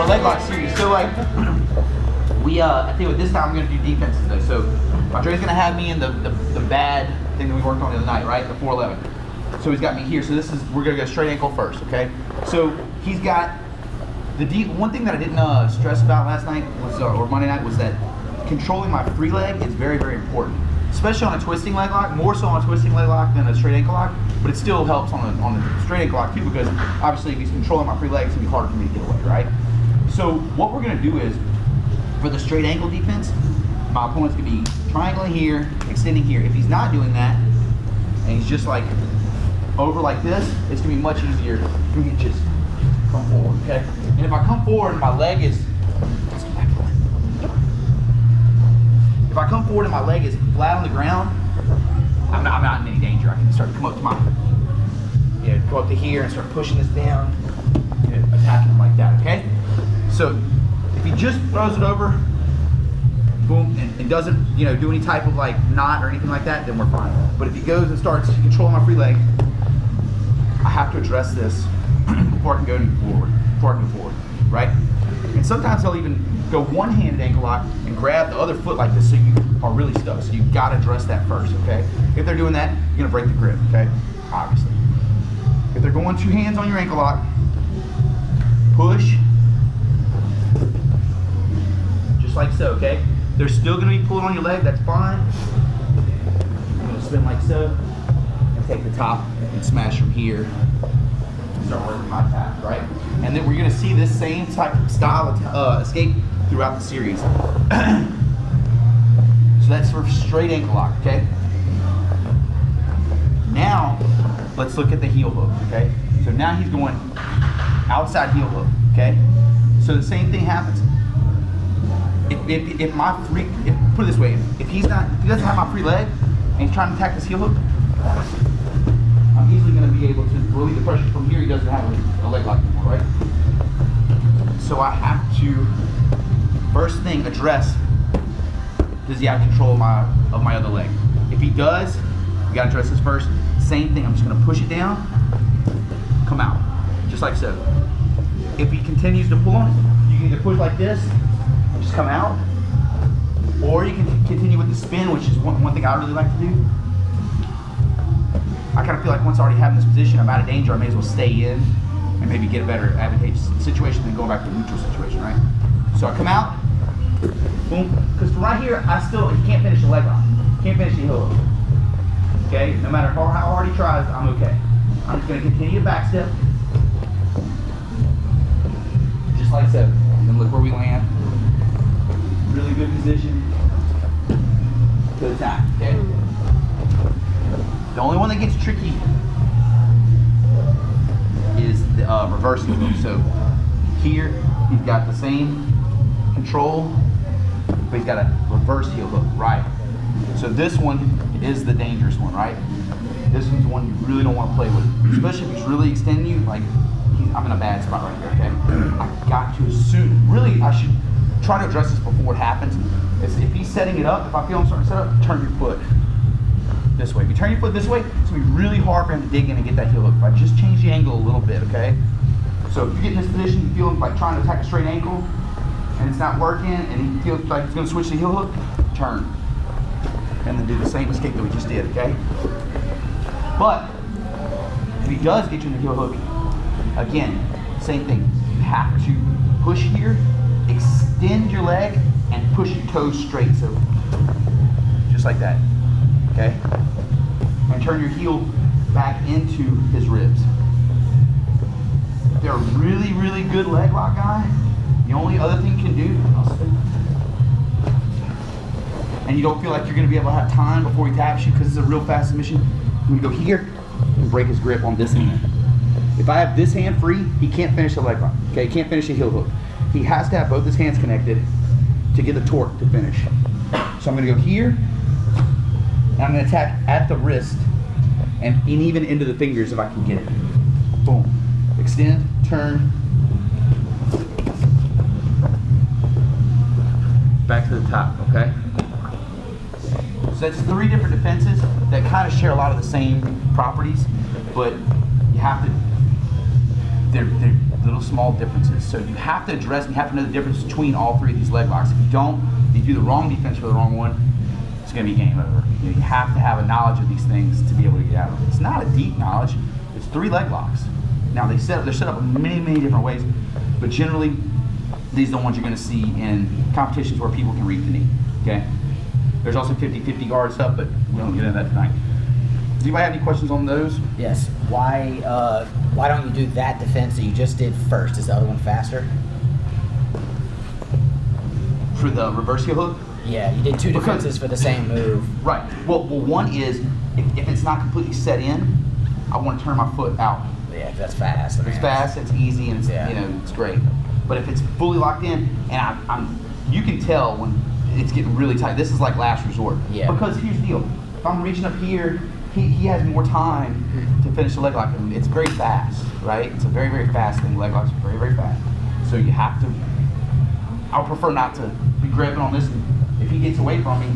leg lock series. So like, I tell you what, this time I'm gonna do defenses though. So Andre's gonna have me in the bad thing that we worked on the other night, right? The 411. So he's got me here. So we're gonna go straight ankle first, okay? So he's got one thing that I didn't stress about last night was, or Monday night, was that controlling my free leg is very, very important. Especially on a twisting leg lock, more so on a twisting leg lock than a straight ankle lock, but it still helps on a straight ankle lock too, because obviously if he's controlling my free leg, it's gonna be harder for me to get away, right? So what we're gonna do is, for the straight ankle defense, my opponent's gonna be triangling here, extending here. If he's not doing that, and he's just like over like this, it's gonna be much easier for me to just come forward, okay? And if I come forward and my leg is, if I come forward and my leg is flat on the ground, I'm not in any danger. I can start to come up to go up to here and start pushing this down, and attacking him like that, okay? So if he just throws it over, boom, and doesn't, do any type of like knot or anything like that, then we're fine. But if he goes and starts controlling my free leg, I have to address this before I can go any forward, before I can move forward, right? And sometimes they'll even go one-handed ankle lock and grab the other foot like this, so you are really stuck. So you've got to address that first, okay? If they're doing that, you're gonna break the grip, okay? Obviously. If they're going two hands on your ankle lock, push, just like so, okay? They're still gonna be pulling on your leg, that's fine. I'm gonna spin like so, and take the top and smash from here. Start working my tap, right? And then we're gonna see this same type of style of escape throughout the series. So that's for straight ankle lock, okay? Now, let's look at the heel hook, okay? So now he's going outside heel hook, okay? So the same thing happens. If put it this way, if he doesn't have my free leg and he's trying to attack this heel hook, I'm easily going to be able to relieve the pressure from here. He doesn't have a leg lock anymore, right? So I have to, first thing, address, does he have control of my other leg? If he does, we got to address this first. Same thing, I'm just going to push it down, come out, just like so. If he continues to pull on it, you can either push like this, and just come out, or you can continue with the spin, which is one thing I really like to do. I kind of feel like once I already have in this position, I'm out of danger, I may as well stay in and maybe get a better advantageous situation than going back to a neutral situation, right? So I come out, boom, because from right here, he can't finish the leg lock. Can't finish the heel hook. Okay, no matter how hard he tries, I'm okay. I'm just gonna continue to back step. Just like so. And then look where we land. Really good position to attack, okay? The only one that gets tricky is the reverse heel hook. So here, he's got the same control, but he's got a reverse heel hook, right? So this one is the dangerous one, right? This one's the one you really don't want to play with, especially if he's really extending you. Like, I'm in a bad spot right here, okay? I got to assume, really, I should try to address this before it happens. If he's setting it up, if I feel him starting to set up, turn your foot this way. If you turn your foot this way, it's gonna be really hard for him to dig in and get that heel hook. If I just change the angle a little bit, okay? So if you get in this position, you feel him like trying to attack a straight ankle, and it's not working, and he feels like he's gonna switch the heel hook, turn. And then do the same escape that we just did, okay? But if he does get you in the heel hook, again, same thing. You have to push here, extend your leg, and push your toes straight. So just like that, okay? And turn your heel back into his ribs. If they're a really, really good leg lock guy, the only other thing you can do, and you don't feel like you're going to be able to have time before he taps you because it's a real fast submission, you go here and break his grip on this hand. If I have this hand free, he can't finish a leg lock. Okay, he can't finish a heel hook. He has to have both his hands connected to get the torque to finish. So I'm going to go here, and I'm going to attack at the wrist and even into the fingers if I can get it. Boom. Extend, turn, back to the top, okay? So that's 3 different defenses that kind of share a lot of the same properties, but you have to, the little small differences. So you have to address, you have to know the difference between all three of these leg locks. If you don't, you do the wrong defense for the wrong one, it's going to be game over. You have to have a knowledge of these things to be able to get out of it. It's not a deep knowledge. It's 3 leg locks. Now they're set up in many, many different ways, but generally these are the ones you're going to see in competitions where people can read the knee. Okay. There's also 50-50 guards up, but we don't get into that tonight. Does anybody have any questions on those? Yes. Why don't you do that defense that you just did first? Is the other one faster? For the reverse heel hook? Yeah, you did 2 defenses for the same move. Right. Well, one is if it's not completely set in, I want to turn my foot out. Yeah, that's fast. If it's fast, it's easy, and it's it's great. But if it's fully locked in, and you can tell when it's getting really tight. This is like last resort. Yeah. Because here's the deal: if I'm reaching up here, he has more time to finish the leg lock. And it's very fast, right? It's a very, very fast thing. Leg locks are very, very fast. So you have to. I would prefer not to be grabbing on this. And if he gets away from me,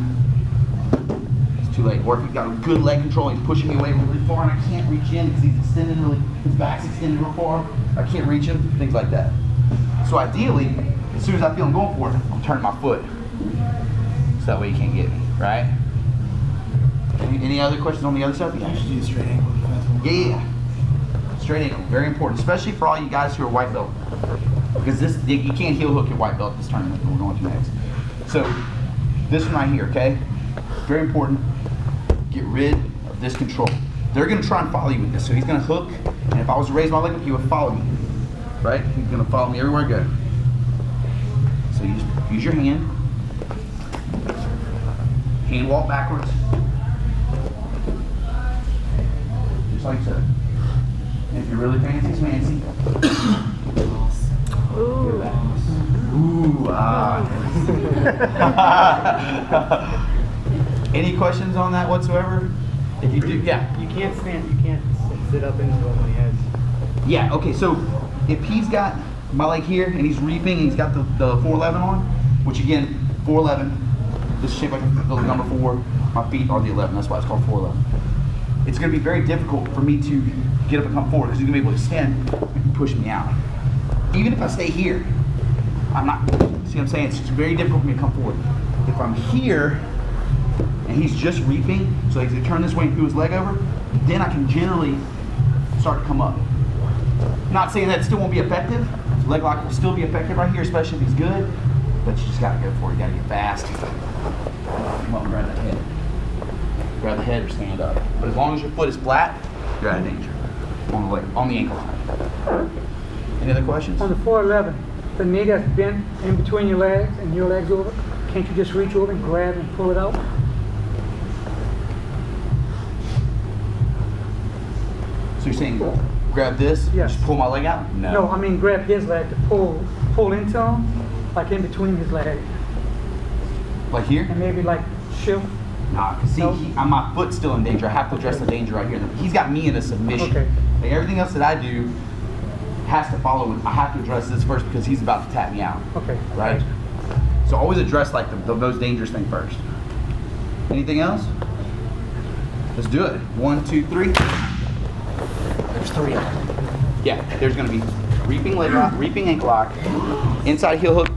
it's too late. Or if he's got a good leg control, he's pushing me away really far, and I can't reach in because he's extended his back's extended real far. I can't reach him. Things like that. So ideally, as soon as I feel him going for it, I'm turning my foot. So that way he can't get me, right? Any other questions on the other stuff? You should do straight ankle defense. Yeah. Straight ankle, very important, especially for all you guys who are white belt. Because you can't heel hook your white belt this tournament that we're going to next. So this one right here, okay? Very important. Get rid of this control. They're going to try and follow you with this. So he's going to hook, and if I was to raise my leg up, he would follow me. Right? He's going to follow me everywhere I go. So you just use your hand. Hand walk backwards. Just like so. And if you're really fancy. Ooh. Ooh, Any questions on that whatsoever? If you do, yeah. You can't sit up into it when he has. Yeah, okay, so if he's got my leg here and he's reaping and he's got the 411 on, which again, 411, this is shaped like the number 4, my feet are the 11, that's why it's called 411. It's going to be very difficult for me to get up and come forward because he's going to be able to extend and push me out. Even if I stay here, I'm not, see what I'm saying? It's just very difficult for me to come forward. If I'm here and he's just reaping, so he's going to turn this way and do his leg over, then I can generally start to come up. Not saying that it still won't be effective. Leg lock will still be effective right here, especially if he's good, but you just got to go for it. You got to get fast. Come on, grab that head. Grab the head or stand up. But as long as your foot is flat, you're out of danger. On the ankle line. Any other questions? On the 411, the knee that's bent in between your legs and your legs over, can't you just reach over and grab and pull it out? So you're saying grab this, Yes. just pull my leg out? No, I mean grab his leg to pull into him, like in between his legs, Like here? and maybe like shift. Nah, cause see, No. my foot's still in danger. I have to address the danger right here. He's got me in a submission. Okay. Like everything else that I do has to follow. I have to address this first because he's about to tap me out. Okay. Right? So always address like the most dangerous thing first. Anything else? Let's do it. 1, 2, 3. There's 3 of them. Yeah, there's going to be reaping leg lock, reaping ankle lock, inside heel hook,